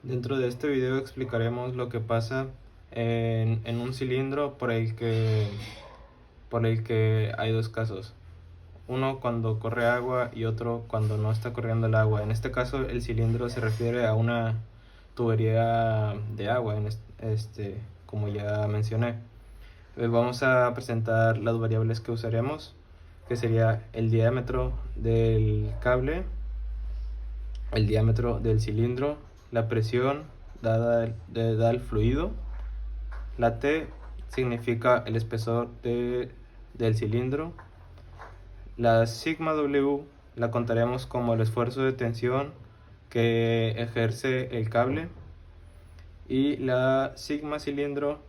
Dentro de este video explicaremos lo que pasa en un cilindro por el que hay dos casos. Uno cuando corre agua y otro cuando no está corriendo el agua. En este caso el cilindro se refiere a una tubería de agua, como ya mencioné. Vamos a presentar las variables que usaremos, que sería el diámetro del cable, el diámetro del cilindro, la presión dada al fluido. La T significa el espesor del cilindro. La sigma W la contaremos como el esfuerzo de tensión que ejerce el cable. Y la sigma cilindro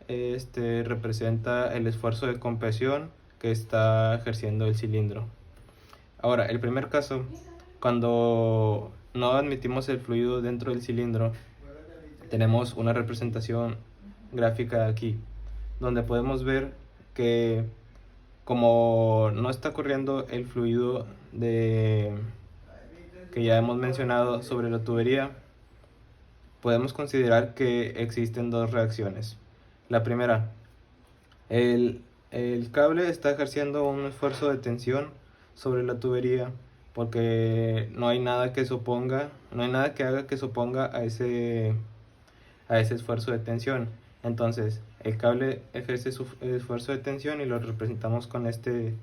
representa el esfuerzo de compresión que está ejerciendo el cilindro. Ahora, el primer caso, cuando no admitimos el fluido dentro del cilindro, tenemos una representación gráfica aquí, donde podemos ver que como no está corriendo el fluido que ya hemos mencionado sobre la tubería, podemos considerar que existen dos reacciones. La primera, el cable está ejerciendo un esfuerzo de tensión sobre la tubería porque no hay nada que haga que se oponga a ese esfuerzo de tensión. Entonces, el cable ejerce su esfuerzo de tensión y lo representamos con este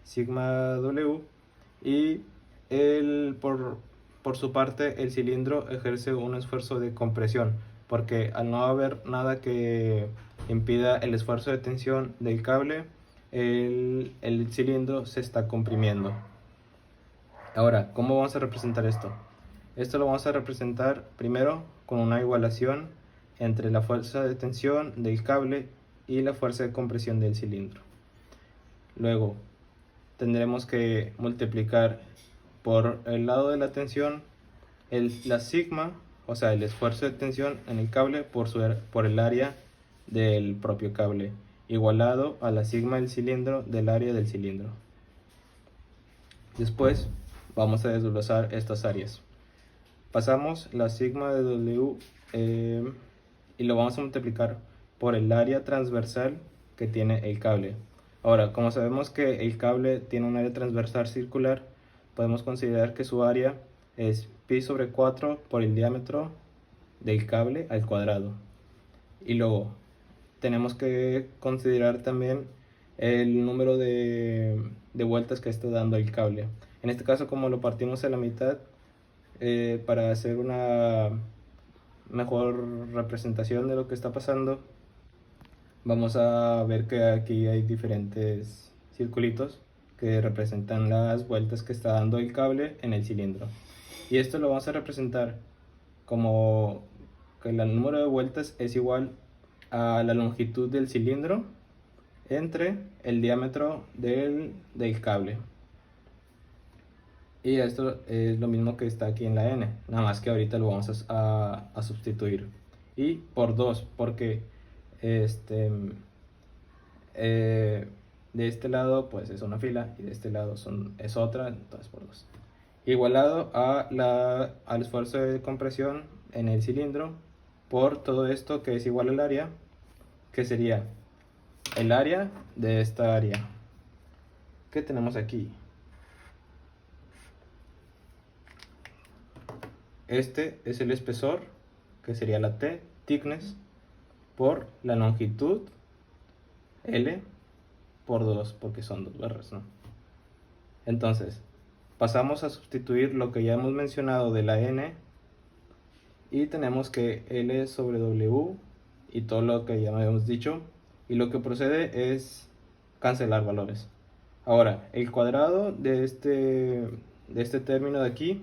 sigma W. Y por su parte, el cilindro ejerce un esfuerzo de compresión, porque al no haber nada que impida el esfuerzo de tensión del cable, el cilindro se está comprimiendo. Ahora, ¿cómo vamos a representar esto? Esto lo vamos a representar primero con una igualación entre la fuerza de tensión del cable y la fuerza de compresión del cilindro. Luego tendremos que multiplicar por el lado de la tensión la sigma, o sea, el esfuerzo de tensión en el cable por el área del propio cable, igualado a la sigma del cilindro del área del cilindro. Después vamos a desglosar estas áreas. Pasamos la sigma de W y lo vamos a multiplicar por el área transversal que tiene el cable. Ahora, como sabemos que el cable tiene un área transversal circular, podemos considerar que su área es pi sobre 4 por el diámetro del cable al cuadrado. Y luego tenemos que considerar también el número de vueltas que está dando el cable. En este caso, como lo partimos a la mitad, para hacer una mejor representación de lo que está pasando, vamos a ver que aquí hay diferentes circulitos que representan las vueltas que está dando el cable en el cilindro. Y esto lo vamos a representar como que el número de vueltas es igual a la longitud del cilindro entre el diámetro del cable. Y esto es lo mismo que está aquí en la n, nada más que ahorita lo vamos a sustituir. Y por 2, porque de este lado pues es una fila y de este lado es otra, entonces por 2. Igualado al esfuerzo de compresión en el cilindro por todo esto que es igual al área, que sería el área de esta área que tenemos aquí. Este es el espesor, que sería la T, thickness, por la longitud, L, por 2, porque son dos barras, ¿no? Entonces, pasamos a sustituir lo que ya hemos mencionado de la N, y tenemos que L sobre W, y todo lo que ya habíamos dicho, y lo que procede es cancelar valores. Ahora, el cuadrado de este término de aquí,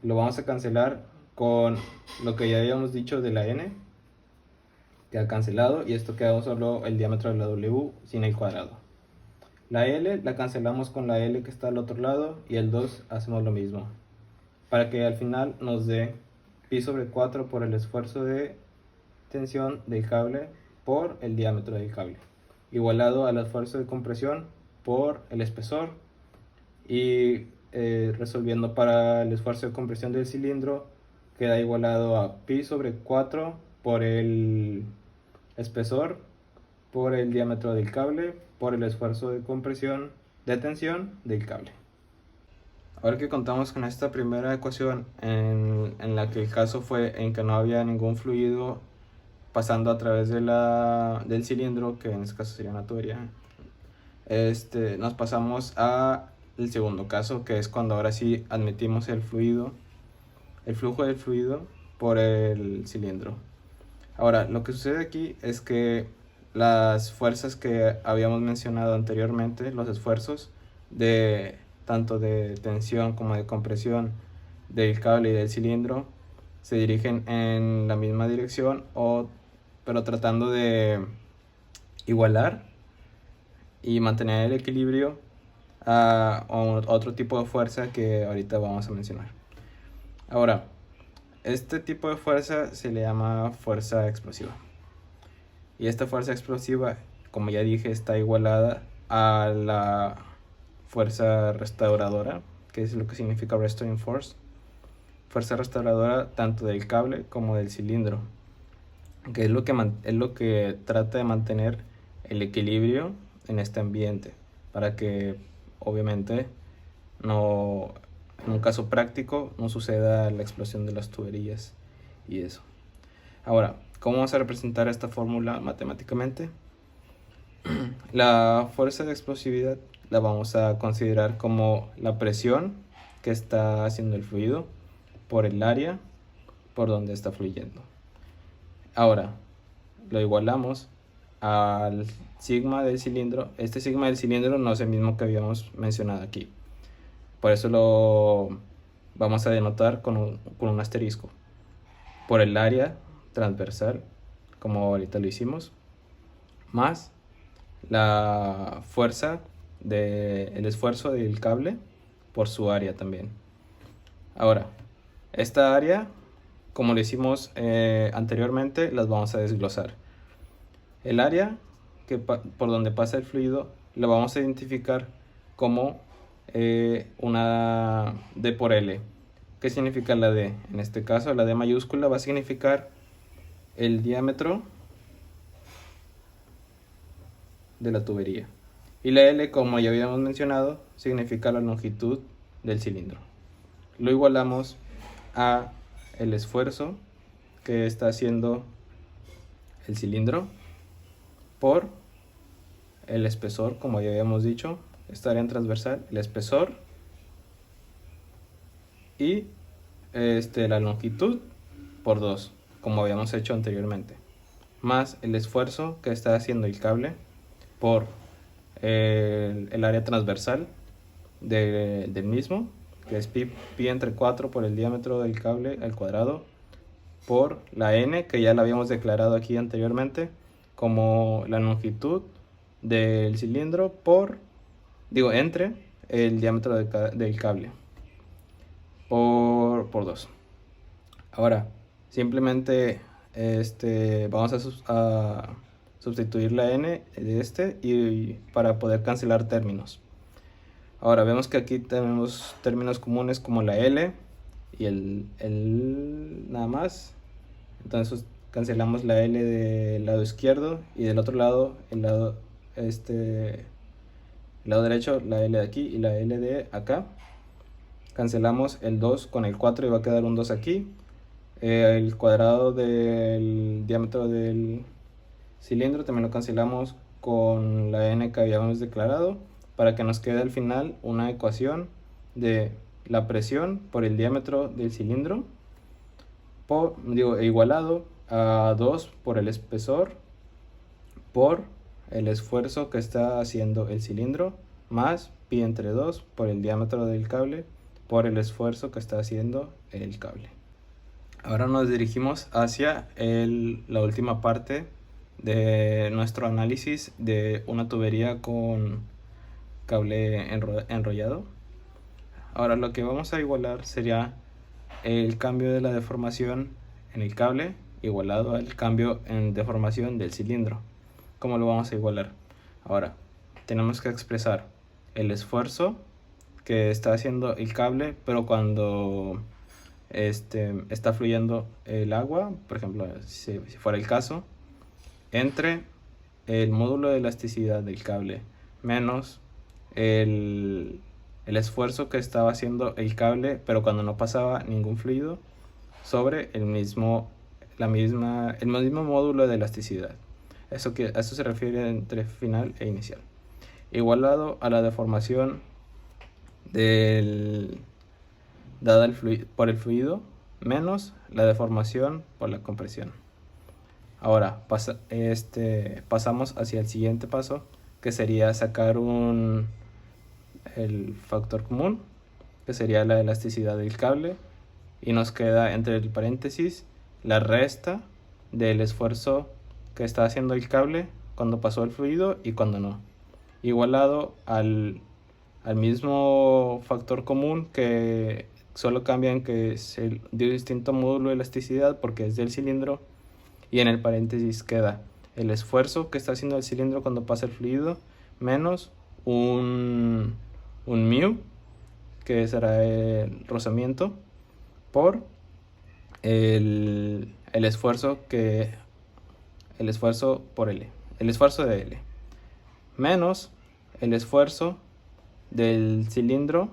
lo vamos a cancelar con lo que ya habíamos dicho de la n, queda cancelado, y esto queda solo el diámetro de la W sin el cuadrado. La L la cancelamos con la L que está al otro lado, y el 2 hacemos lo mismo, para que al final nos dé pi sobre 4 por el esfuerzo de tensión del cable por el diámetro del cable, igualado al esfuerzo de compresión por el espesor. Y resolviendo para el esfuerzo de compresión del cilindro, queda igualado a pi sobre 4 por el espesor, por el diámetro del cable, por el esfuerzo de compresión, de tensión del cable. Ahora que contamos con esta primera ecuación en la que el caso fue en que no había ningún fluido pasando a través del cilindro, que en este caso sería una tubería, nos pasamos a el segundo caso, que es cuando ahora sí admitimos el flujo del fluido por el cilindro. Ahora, lo que sucede aquí es que las fuerzas que habíamos mencionado anteriormente, los esfuerzos de tanto de tensión como de compresión del cable y del cilindro, se dirigen en la misma dirección, pero tratando de igualar y mantener el equilibrio a otro tipo de fuerza que ahorita vamos a mencionar. Ahora, este tipo de fuerza se le llama fuerza explosiva. Y esta fuerza explosiva, como ya dije, está igualada a la fuerza restauradora, que es lo que significa restoring force. Fuerza restauradora tanto del cable como del cilindro, que es lo que trata de mantener el equilibrio en este ambiente, para que obviamente no, en un caso práctico, no suceda la explosión de las tuberías y eso. Ahora, ¿cómo vamos a representar esta fórmula matemáticamente? La fuerza de explosividad la vamos a considerar como la presión que está haciendo el fluido por el área por donde está fluyendo. Ahora, lo igualamos al sigma del cilindro. Este sigma del cilindro no es el mismo que habíamos mencionado aquí. Por eso lo vamos a denotar con un asterisco. Por el área transversal, como ahorita lo hicimos, más la fuerza el esfuerzo del cable por su área también. Ahora, esta área, como lo hicimos anteriormente, las vamos a desglosar. El área por donde pasa el fluido la vamos a identificar como una D por L. ¿Qué significa la D? En este caso, la D mayúscula va a significar el diámetro de la tubería. Y la L, como ya habíamos mencionado, significa la longitud del cilindro. Lo igualamos a el esfuerzo que está haciendo el cilindro por el espesor, como ya habíamos dicho, esta área transversal, el espesor y la longitud por 2, como habíamos hecho anteriormente, más el esfuerzo que está haciendo el cable por el área transversal del mismo, que es pi entre 4 por el diámetro del cable al cuadrado, por la n, que ya la habíamos declarado aquí anteriormente como la longitud del cilindro entre el diámetro del cable por 2. Ahora, simplemente vamos a sustituir la n de y para poder cancelar términos. Ahora vemos que aquí tenemos términos comunes como la L y el nada más. Entonces cancelamos la L del lado izquierdo y del otro lado, el lado derecho, la L de aquí y la L de acá. Cancelamos el 2 con el 4 y va a quedar un 2 aquí. El cuadrado del diámetro del cilindro también lo cancelamos con la n que habíamos declarado, para que nos quede al final una ecuación de la presión por el diámetro del cilindro igualado a 2 por el espesor por el esfuerzo que está haciendo el cilindro, más pi entre 2 por el diámetro del cable por el esfuerzo que está haciendo el cable. Ahora nos dirigimos hacia la última parte de nuestro análisis de una tubería con cable enrollado. Ahora lo que vamos a igualar sería el cambio de la deformación en el cable igualado al cambio en deformación del cilindro. ¿Cómo lo vamos a igualar? Ahora tenemos que expresar el esfuerzo que está haciendo el cable, pero cuando está fluyendo el agua, por ejemplo, si fuera el caso, entre el módulo de elasticidad del cable menos el esfuerzo que estaba haciendo el cable, pero cuando no pasaba ningún fluido, sobre el mismo módulo de elasticidad. Eso se refiere entre final e inicial. Igualado a la deformación dada por el fluido menos la deformación por la compresión. Ahora pasamos hacia el siguiente paso, que sería sacar el factor común, que sería la elasticidad del cable, y nos queda entre el paréntesis la resta del esfuerzo que está haciendo el cable cuando pasó el fluido y cuando no, igualado al mismo factor común, que solo cambia en que es de un distinto módulo de elasticidad porque es del cilindro, y en el paréntesis queda el esfuerzo que está haciendo el cilindro cuando pasa el fluido menos un mu, que será el rozamiento, por el esfuerzo por L, el esfuerzo de L, menos el esfuerzo del cilindro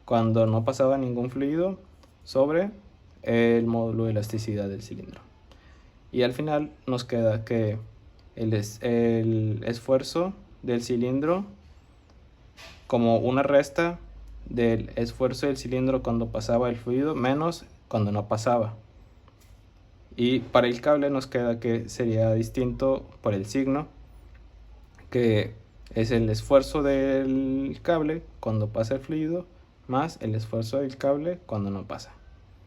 cuando no pasaba ningún fluido sobre el módulo de elasticidad del cilindro. Y al final nos queda que el esfuerzo del cilindro como una resta del esfuerzo del cilindro cuando pasaba el fluido menos cuando no pasaba. Y para el cable nos queda que sería distinto por el signo, que es el esfuerzo del cable cuando pasa el fluido más el esfuerzo del cable cuando no pasa.